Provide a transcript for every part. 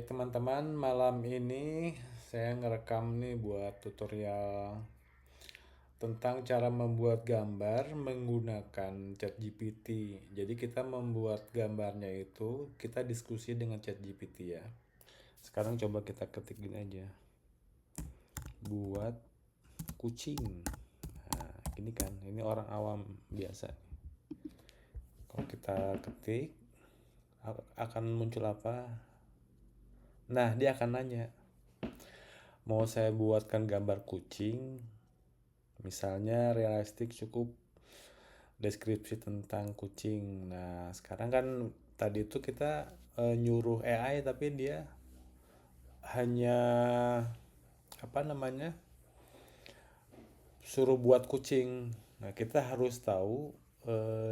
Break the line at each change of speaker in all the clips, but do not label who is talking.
Teman-teman, malam ini saya ngerekam nih buat tutorial tentang cara membuat gambar menggunakan ChatGPT. Jadi kita membuat gambarnya itu kita diskusi dengan ChatGPT ya. Sekarang coba kita ketik gini aja. Buat kucing. Nah, ini kan, ini orang awam biasa. Kalau kita ketik akan muncul apa? Nah, dia akan nanya, mau saya buatkan gambar kucing, misalnya realistik cukup deskripsi tentang kucing. Nah, sekarang kan tadi itu kita nyuruh AI tapi dia hanya apa namanya? Suruh buat kucing. Nah, kita harus tahu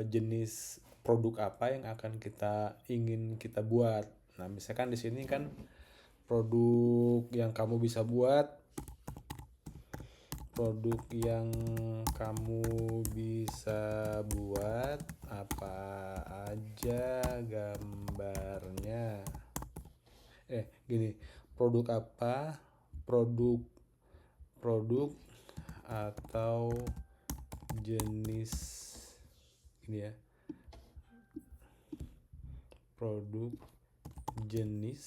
jenis produk apa yang akan kita ingin kita buat. Nah, misalkan di sini kan produk yang kamu bisa buat, produk yang kamu bisa buat apa aja gambarnya. Gini, produk apa? Produk produk atau jenis ini ya. Produk jenis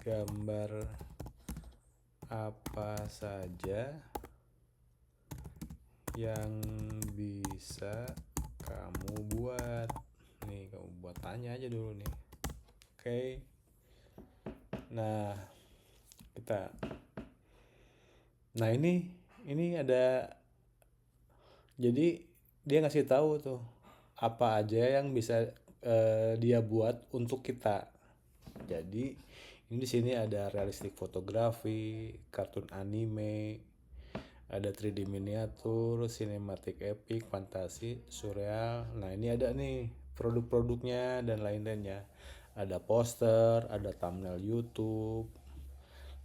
gambar apa saja yang bisa kamu buat. Nih, kamu buat tanya aja dulu nih. Oke. Nah, kita Nah, ini ada, jadi dia ngasih tahu tuh apa aja yang bisa dia buat untuk kita. Jadi ini di sini ada realistik fotografi, kartun anime, ada 3D miniatur, cinematic epic, fantasi, surreal. Nah, ini ada nih produk-produknya dan lain-lainnya. Ada poster, ada thumbnail YouTube.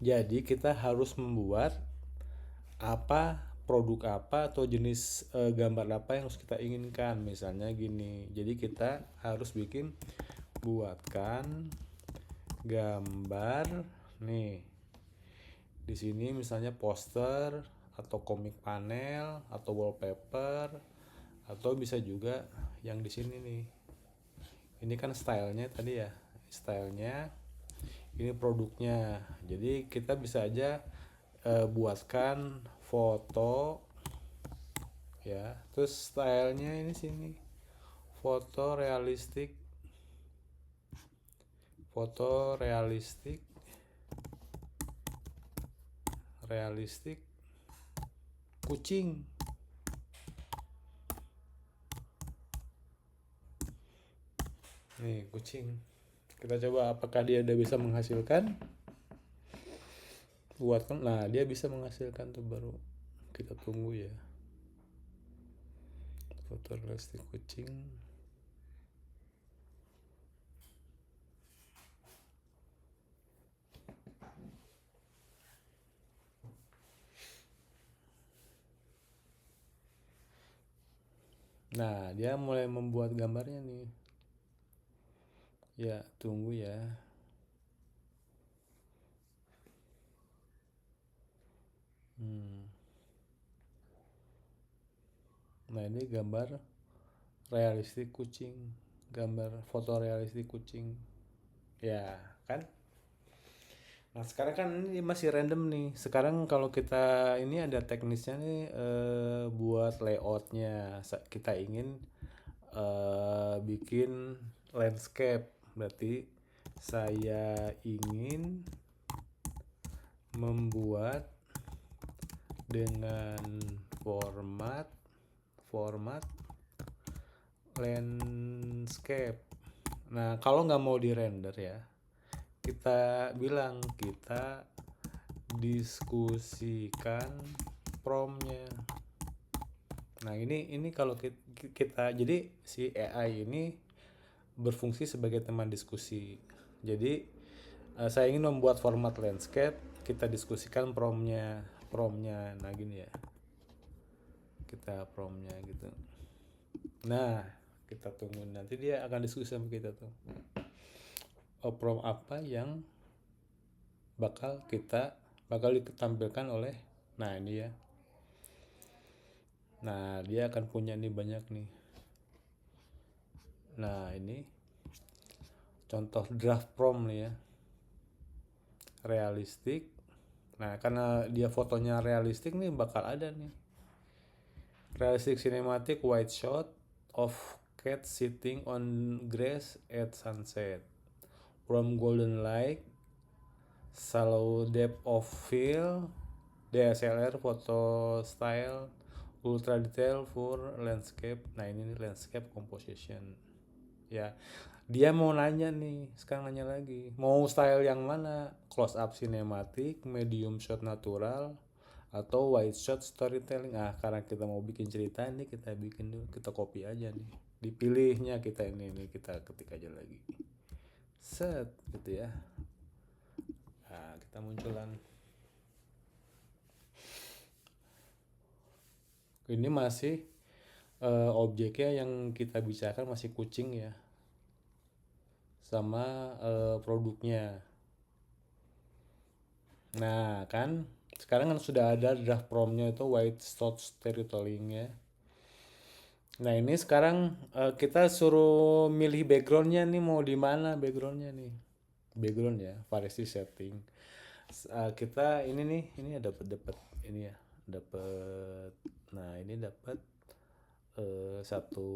Jadi kita harus membuat apa produk apa atau jenis gambar apa yang harus kita inginkan. Misalnya gini. Jadi kita harus buatkan gambar nih. Di sini misalnya poster atau komik panel atau wallpaper, atau bisa juga yang di sini nih. Ini kan stylenya tadi ya. Stylenya, ini produknya. Jadi kita bisa aja buatkan foto ya. Terus stylenya ini sini. Foto realistik, foto realistik, realistik kucing. Nih, kucing. Kita coba apakah dia udah bisa menghasilkan. Buatkan. Nah, dia bisa menghasilkan tuh, baru kita tunggu ya. Foto realistik kucing. Nah, dia mulai membuat gambarnya nih. Ya, tunggu ya. Nah, ini gambar realistik kucing. Gambar foto realistik kucing. Ya, kan? Nah, sekarang kan ini masih random nih. Sekarang kalau kita ini ada teknisnya nih, buat layoutnya. Kita ingin bikin landscape. Berarti saya ingin membuat dengan format format landscape. Nah, kalau nggak mau di render ya, kita bilang kita diskusikan promptnya. Nah, ini kalau kita jadi si AI ini berfungsi sebagai teman diskusi. Jadi saya ingin membuat format landscape, kita diskusikan promptnya. Nah, gini ya, kita promptnya gitu. Nah, kita tunggu nanti dia akan diskusi sama kita tuh. Prompt apa yang bakal ditampilkan oleh, nah ini ya, nah dia akan punya nih banyak nih. Nah ini contoh draft prompt nih ya, realistik. Nah karena dia fotonya realistik nih, bakal ada nih realistic cinematic wide shot of cat sitting on grass at sunset from golden light, shallow depth of field, DSLR photo style, ultra detail for landscape. Nah ini nih landscape composition ya. Dia mau nanya nih, sekarang nanya lagi, mau style yang mana, close up cinematic, medium shot natural, atau wide shot storytelling. Ah karena kita mau bikin cerita nih, kita bikin dulu, kita copy aja nih, dipilihnya kita ini kita ketik aja lagi, set gitu ya. Nah kita munculan, ini masih objeknya yang kita bicarakan masih kucing ya, sama produknya. Nah kan sekarang kan sudah ada draft promptnya itu white shot storytelling ya. Nah ini sekarang kita suruh milih backgroundnya nih, mau di mana backgroundnya nih, background ya, variety setting. Kita ini nih, ini dapat dapat ini ya, dapat, nah ini dapat satu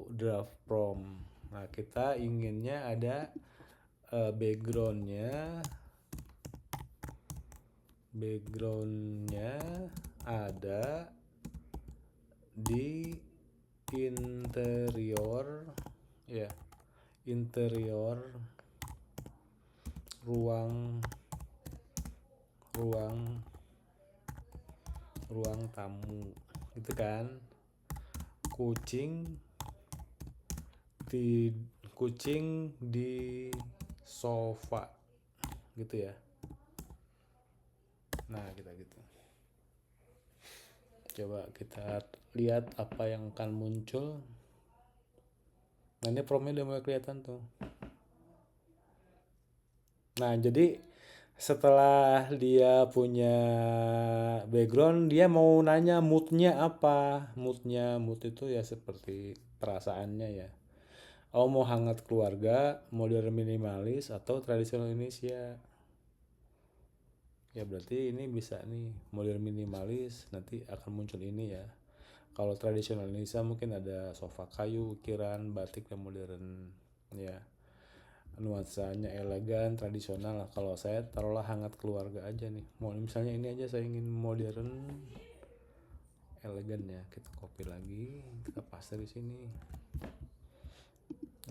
draft prompt. Nah kita inginnya ada backgroundnya ada di interior ya, interior ruang ruang ruang tamu gitu kan. kucing di kucing di sofa gitu ya. Nah kita gitu, coba kita lihat apa yang akan muncul. Nah ini promnya udah mulai kelihatan tuh. Nah jadi setelah dia punya background, dia mau nanya moodnya apa. Mood itu ya seperti perasaannya ya. Oh mau hangat keluarga, modern minimalis, atau tradisional Indonesia. Ya berarti ini bisa nih modern minimalis, nanti akan muncul ini ya. Kalau tradisional Indonesia mungkin ada sofa kayu, ukiran, batik yang modern ya. Nuansanya elegan, tradisional lah. Kalau saya taruhlah hangat keluarga aja nih. Mau misalnya ini aja saya ingin modern, elegan ya. Kita copy lagi, kita paste di sini.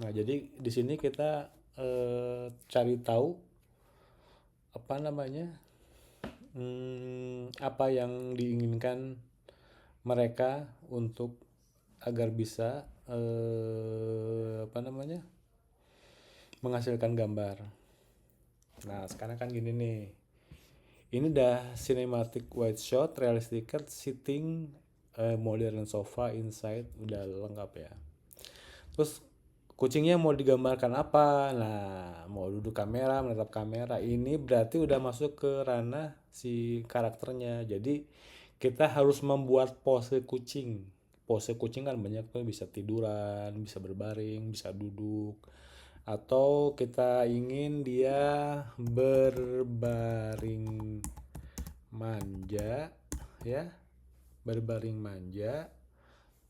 Nah, jadi di sini kita cari tahu apa namanya? Apa yang diinginkan mereka untuk agar bisa apa namanya? Menghasilkan gambar. Nah, sekarang kan gini nih. Ini udah cinematic wide shot, realistic cat sitting, modern sofa inside, udah lengkap ya. Terus kucingnya mau digambarkan apa? Nah, mau duduk kamera, menatap kamera. Ini berarti udah masuk ke ranah si karakternya. Jadi kita harus membuat pose kucing. Pose kucing kan banyak tuh, bisa tiduran, bisa berbaring, bisa duduk. Atau kita ingin dia berbaring manja ya, berbaring manja,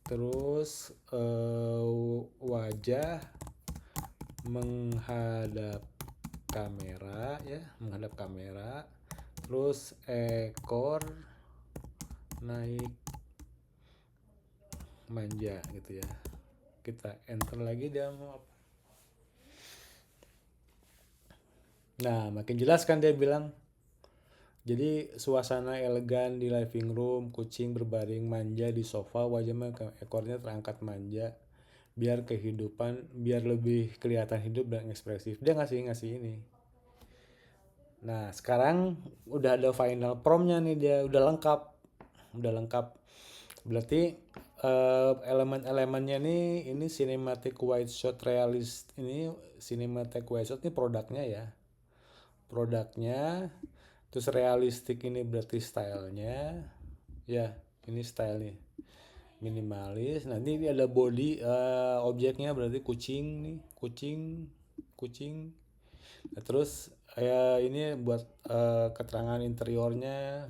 terus wajah menghadap kamera ya, menghadap kamera, terus ekor naik manja gitu ya. Kita enter lagi, dia mau apa. Nah makin jelas kan dia bilang. Jadi suasana elegan di living room, kucing berbaring manja di sofa, wajahnya ekornya terangkat manja, biar lebih kelihatan hidup dan ekspresif. Dia ngasih ini. Nah sekarang udah ada final promptnya nih, dia udah lengkap. Berarti elemen-elemennya nih, ini cinematic wide shot realist, ini cinematic wide shot ini produknya ya. produknya, terus realistik ini berarti stylenya, ya ini style nih minimalis. Nanti ini ada body, objeknya berarti kucing nih, kucing, kucing. Nah, terus ini buat keterangan interiornya,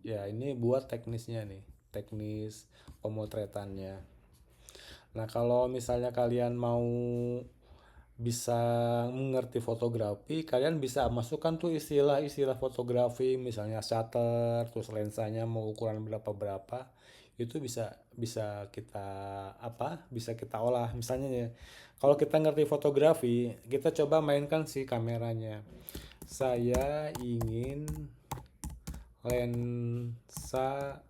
ya ini buat teknisnya nih, teknis pemotretannya. Nah, kalau misalnya kalian mau bisa mengerti fotografi, kalian bisa masukkan tuh istilah-istilah fotografi, misalnya shutter, terus lensanya mau ukuran berapa-berapa, itu bisa bisa kita bisa kita olah. Misalnya ya, kalau kita ngerti fotografi, kita coba mainkan si kameranya. Saya ingin lensa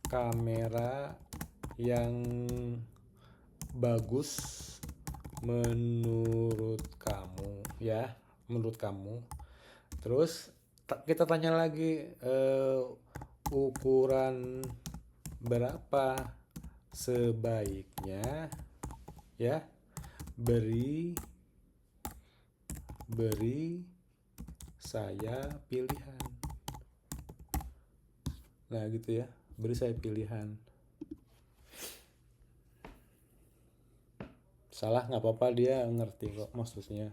kamera yang bagus menurut kamu, ya, menurut kamu. Terus kita tanya lagi, ukuran berapa sebaiknya, ya, beri beri saya pilihan. Nah gitu ya, beri saya pilihan. Salah nggak apa-apa, dia ngerti kok maksudnya.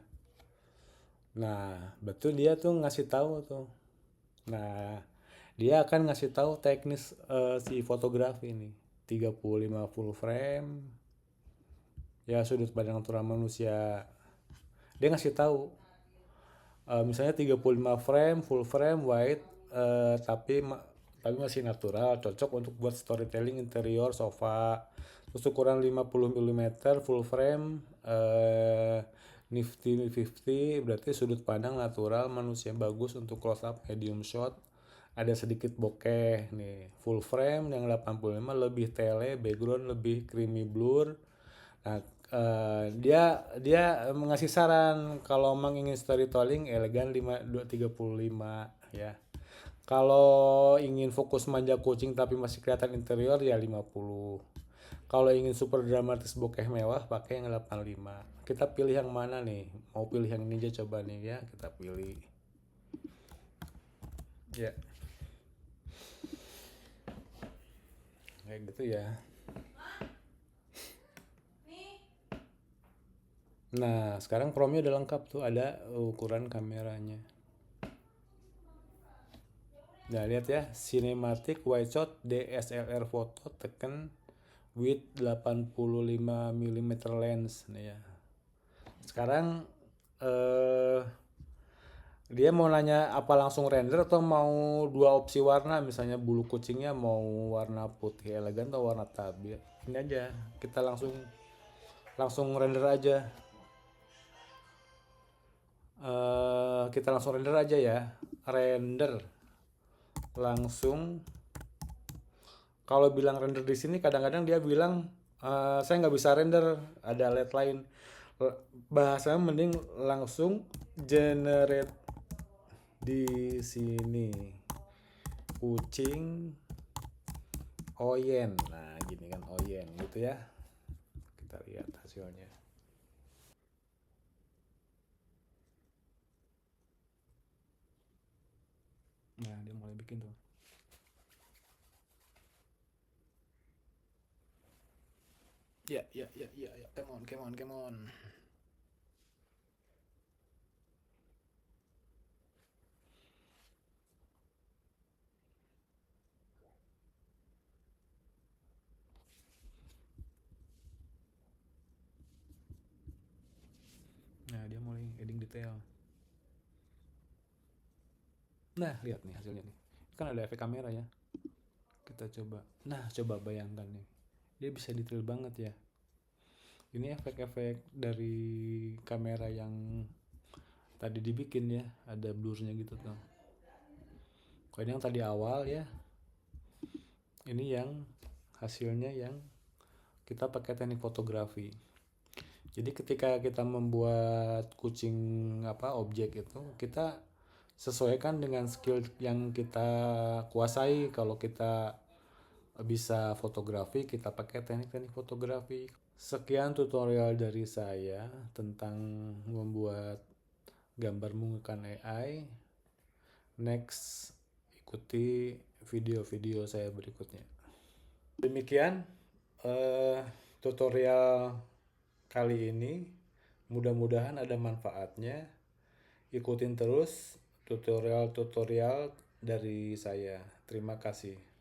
Nah betul, dia tuh ngasih tahu tuh. Nah dia akan ngasih tahu teknis si fotografi ini. 35 full frame, ya sudut pandang natural manusia. Dia ngasih tahu misalnya 35 frame full frame wide, tapi masih natural, cocok untuk buat storytelling interior sofa. Terus ukuran 50 mm full frame, nifty 50, berarti sudut pandang natural manusia bagus untuk close up medium shot. Ada sedikit bokeh nih. Full frame yang 85 lebih tele, background lebih creamy blur. Nah, dia dia mengasih saran kalau memang ingin storytelling elegan 35 ya. Kalau ingin fokus manja kucing tapi masih kelihatan interior ya 50. Kalau ingin super dramatis bokeh mewah pakai yang 85. Kita pilih yang mana nih? Mau pilih yang ini aja coba nih ya, kita pilih. Ya, kayak gitu ya. Nah, sekarang promnya udah lengkap tuh, ada ukuran kameranya. Nah, lihat ya, cinematic wide shot DSLR photo taken with 85 mm lens nih ya. Sekarang eh dia mau nanya apa langsung render atau mau dua opsi warna, misalnya bulu kucingnya mau warna putih elegan atau warna tabir. Ini aja, kita langsung langsung render aja. Kita langsung render aja ya. Render langsung. Kalau bilang render di sini kadang-kadang dia bilang saya nggak bisa render, ada LED lain. Bahasanya mending langsung generate di sini. Kucing Oyen. Nah, gini kan Oyen gitu ya. Kita lihat hasilnya. Nah, dia mulai bikin tuh. Ya, ya, ya, ya, ya. Come on, come on, come on. Nah, dia mulai adding detail. Nah, lihat nih hasilnya nih. Kan ada efek kamera ya. Kita coba. Nah, coba bayangkan nih. Dia bisa detail banget ya. Ini efek-efek dari kamera yang tadi dibikin ya. Ada blurnya gitu tuh. Kalau ini yang tadi awal ya. Ini yang hasilnya yang kita pakai teknik fotografi. Jadi ketika kita membuat kucing objek itu, kita sesuaikan dengan skill yang kita kuasai. Kalau kita bisa fotografi, kita pakai teknik-teknik fotografi. Sekian tutorial dari saya tentang membuat gambar menggunakan AI. Next, ikuti video-video saya berikutnya. Demikian tutorial kali ini. Mudah-mudahan ada manfaatnya. Ikutin terus tutorial-tutorial dari saya. Terima kasih.